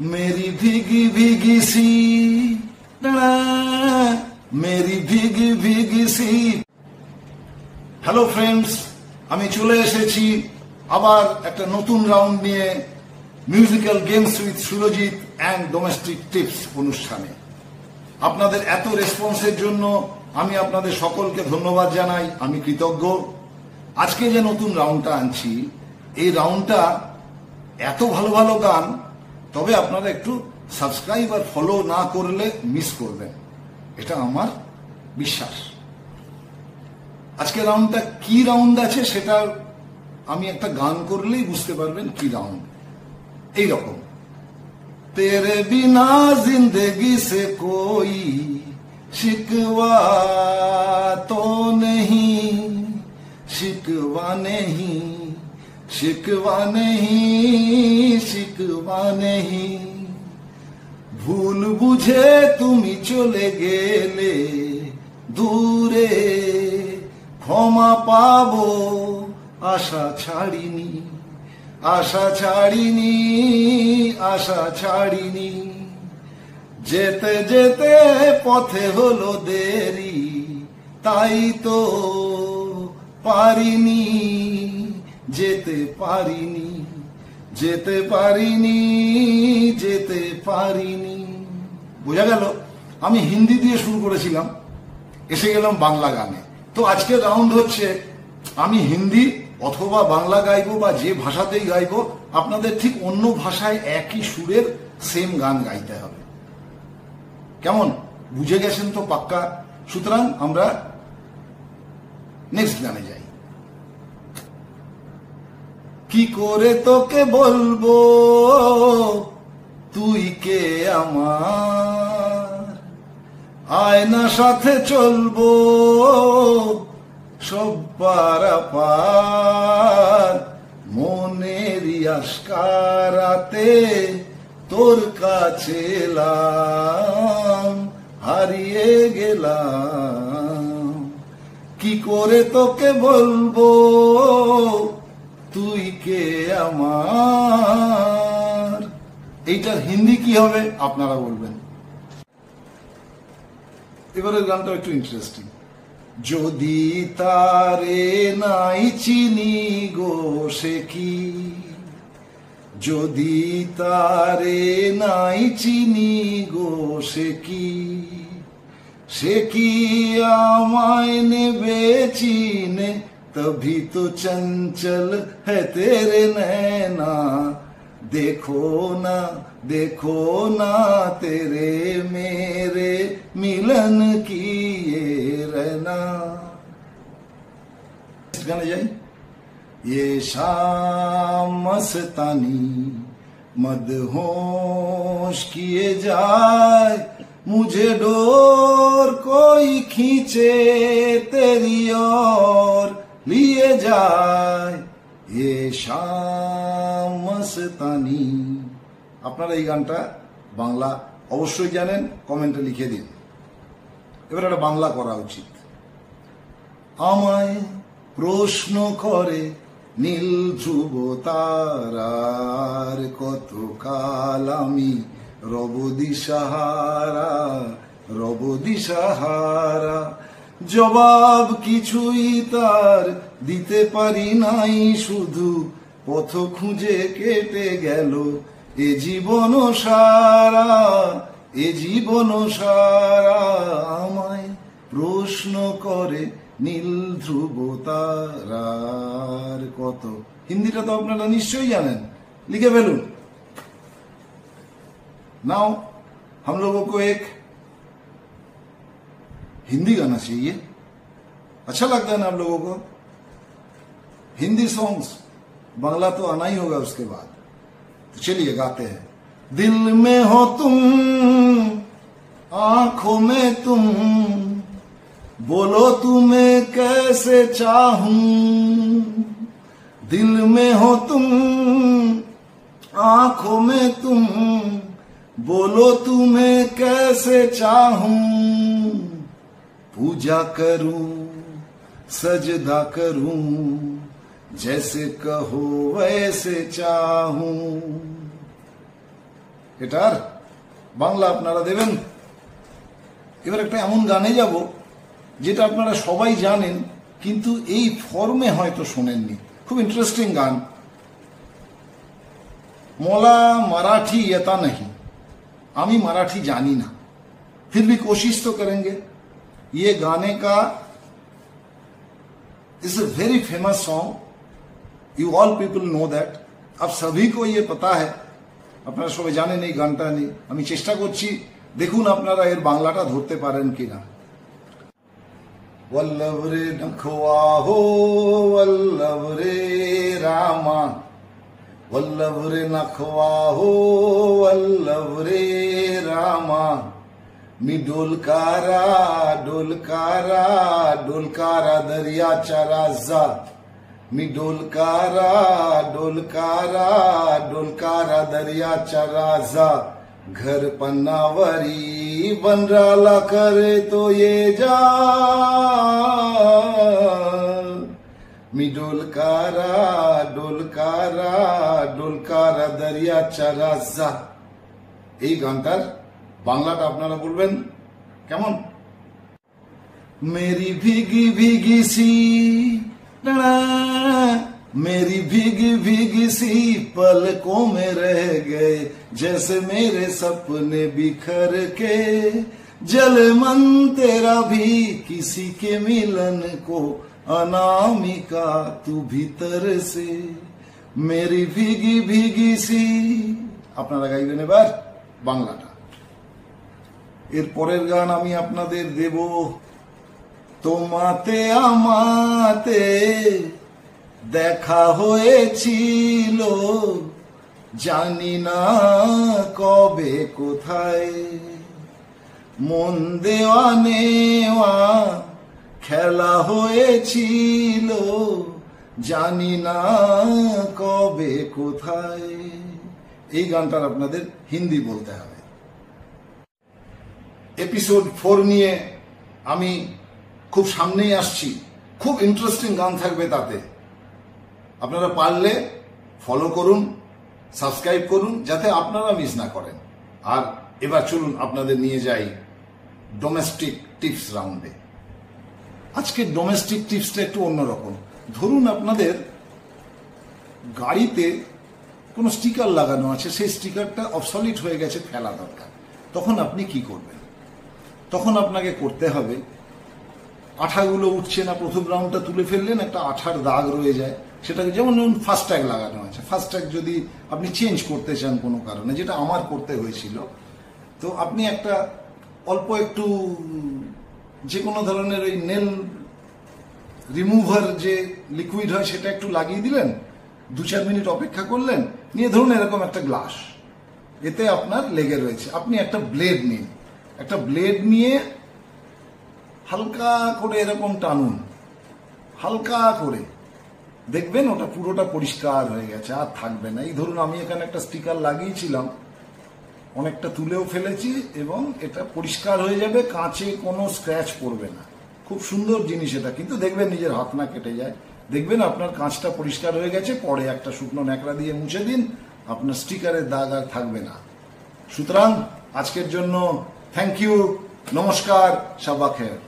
मेरी भीगी भीगी सी मेरी भीगी भीगी सी। হ্যালো ফ্রেন্ডস, আমি চলে এসেছি আবার একটা নতুন রাউন্ড নিয়ে musical games with Surajit and domestic tips অনুষ্ঠানে। আপনাদের এত রেসপন্সের জন্য আমি আপনাদের সকলকে ধন্যবাদ জানাই, আমি কৃতজ্ঞ। আজকে যে নতুন রাউন্ডটা আনছি, এই রাউন্ডটা এত ভালো ভালো গান, তবে আপনারা একটু সাবস্ক্রাইব আর ফলো না করলে মিস করবেন, এটা আমার বিশ্বাস। আজকে রাউন্ডটা কি রাউন্ড আছে সেটা আমি একটা গান করলেই বুঝতে পারবেন কি রাউন্ড। এইরকম, তেরে বিনা জিন্দগি সে কোই শিকওয়া তো নেহি, শিকওয়া নেহি, শিকওয়া নেহি, শিকওয়া নেহি। ভুল বুঝে তুমি চলে গেলে দূরে, ক্ষমা পাবো আশা ছাড়িনি, আশা ছাড়িনি, আশা ছাড়িনি। যেতে যেতে পথে হলো দেরি, তাই তো পারিনি, যেতে পারিনি, যেতে পারিনি, যেতে পারিনি। বোঝা গেল? আমি হিন্দি দিয়ে শুরু করেছিলাম, এসে গেলাম বাংলা গানে। তো আজকের রাউন্ড হচ্ছে আমি হিন্দি অথবা বাংলা গাইবো বা যে ভাষাতেই গাইবো, আপনাদের ঠিক অন্য ভাষায় একই সুরের সেম গান গাইতে হবে। কেমন, বুঝে গেছেন তো পাক্কা? সুতরাং আমরা নেক্সট গানে যাই। কি করে তোকে বলবো তুই কে আমার, আয়না সাথে চলবো সব পারাপার, মনেরই আশকারাতে তোর কাছে এলাম, হারিয়ে গেলাম। কি করে তোকে বলবো তুই কে আমার, এইটার হিন্দি কি হবে আপনারা বলবেন। এবারের গানটা একটু ইন্টারেস্টিং। যদি তারে নাই চিনি গো সে কি, যদি তারে নাই চিনি গো সে কি, সে কি আমায় নেবে চিনে, तभी तो चंचल है तेरे नैना, देखो ना देखो ना तेरे मेरे मिलन की ये रहना। गाने जाए। ये शाम मस्तानी मदहोश किए जाए, मुझे डोर कोई खींचे तेरी ओर लिए যায় এ শাম মস্তানি। আপনারা এই গানটা বাংলা অবশ্যই জানেন, কমেন্টে লিখে দিন। এবার একটা বাংলা করা উচিত। আমায় প্রশ্ন করে নীল ধ্রুব তারার, কত কাল আমি রব দিশাহারা, রব দিশাহারা। জবাব কিছুই তার দিতে পারি নাই, শুধু পথ খুঁজে কেটে গেল এ জীবন সারা, এ জীবন সারা। আমায় প্রশ্ন করে নীল ধ্রুব তারার কত। হিন্দিটা তো আপনারা নিশ্চয়ই জানেন, লিখে ফেলুন। नाउ हम लोगों को एक हिंदी गाना चाहिए, अच्छा लगता है ना आप लोगों को? हिंदी सॉन्ग्स, बांग्ला तो आना ही होगा उसके बाद। तो चलिए गाते हैं। दिल में हो तुम, आंखों में तुम, बोलो तुम्हें कैसे चाहूं। दिल में हो तुम, आंखों में तुम, बोलो तुम्हें कैसे चाहूं। पूजा करूं सजदा करूं, जैसे कहो वैसे चाहूं। এটার বাংলা আপনারা দেবেন। এবার একটা এমন গানে যাব যেটা আপনারা সবাই জানেন, কিন্তু এই ফর্মে হয়তো শোনেননি। খুব ইন্টারেস্টিং গান। मोला मराठी येता नहीं, आमी मराठी जानी ना, फिर भी कोशिश तो करेंगे। ये गाने का is a very famous song, you all people know that. अब सभी को ये पता है, আপনারা সবাই জানেন এই গানটা নিয়ে। আমি চেষ্টা করছি, দেখুন আপনারা এর বাংলাটা ধরতে পারেন কিনা। वल्लभ रे नखवा हो वल्लभ रे रामा, वल्लभ रे नखवा हो वल्लभ रे रामा, मी डोलकारा डोलकारा डोलकारा दर्याच्या राजा, मी डोलकारा डोलकारा डोलकारा दर्याच्या राजा, घर पन्नावरी बनराला करे तो ये जा, मी डोलकारा डोलकारा डोलकारा दरियाचा राजा। এই গানটার বাংলাটা আপনারা বলবেন কেমন? मेरी भीगी भीगी सी मेरी भीगी भीगी सी पलकों में रह गए, जैसे मेरे सपने बिखर के, जले मन तेरा भी किसी के मिलन को, अनामिका तू भीतर से, मेरी भीगी भीगी सी। আপনারা গাইবেন এবার বাংলাটা। এর পরের গান আমি আপনাদের দেব তোমাতে আমাতে দেখা হয়েছিল, জানি না কবে কোথায়, মন দেওয়া নেওয়া খেলা হয়েছিল, জানি না কবে কোথায়। এই গানটার আপনাদের হিন্দি বলতে হবে। এপিসোড 4 নিয়ে আমি খুব সামনেই আসছি, খুব ইন্টারেস্টিং গান থাকবে তাতে। আপনারা পারলে ফলো করুন, সাবস্ক্রাইব করুন, যাতে আপনারা মিস না করেন। আর এবার চলুন আপনাদের নিয়ে যাই ডোমেস্টিক টিপস রাউন্ডে। আজকে ডোমেস্টিক টিপসটা একটু অন্যরকম। ধরুন আপনাদের গাড়িতে কোনো স্টিকার লাগানো আছে, সেই স্টিকারটা অবসলিট হয়ে গেছে, ফেলা দরকার। তখন আপনি কি করবেন? তখন আপনাকে করতে হবে, আঠাগুলো উঠছে না, প্রথম রাউন্ডটা তুলে ফেললেন, একটা আঠার দাগ রয়ে যায়, সেটাকে যেমন ফাস্ট্যাগ লাগানো আছে, ফাস্ট্যাগ যদি আপনি চেঞ্জ করতে চান কোনো কারণে, যেটা আমার করতে হয়েছিল, তো আপনি একটা অল্প একটু যে কোনো ধরনের ওই নেল রিমুভার যে লিকুইড হয় সেটা একটু লাগিয়ে দিলেন, 2-4 মিনিট অপেক্ষা করলেন, নিয়ে ধরুন এরকম একটা গ্লাস, এতে আপনার লেগে রয়েছে, আপনি একটা ব্লেড নিন, একটা ব্লেড নিয়ে হালকা করে এরকম টানুন, হালকা করে, দেখবেন ওটা পুরোটা পরিষ্কার হয়ে গেছে, আর থাকবে না। এই ধরুন আমি এখানে একটা স্টিকার লাগিয়েছিলাম, অনেকটা তুলেও ফেলেছি, এবং এটা পরিষ্কার হয়ে যাবে, কাঁচে কোনো স্ক্র্যাচ পড়বে না। খুব সুন্দর জিনিস এটা, কিন্তু দেখবেন নিজের হাত না কেটে যায়, দেখবেন আপনার কাঁচটা পরিষ্কার হয়ে গেছে। পরে একটা শুকনো ন্যাকড়া দিয়ে মুছে দিন, আপনার স্টিকারের দাগ আর থাকবে না। সুতরাং আজকের জন্য থ্যাংক ইউ, নমস্কার, শাবা খের।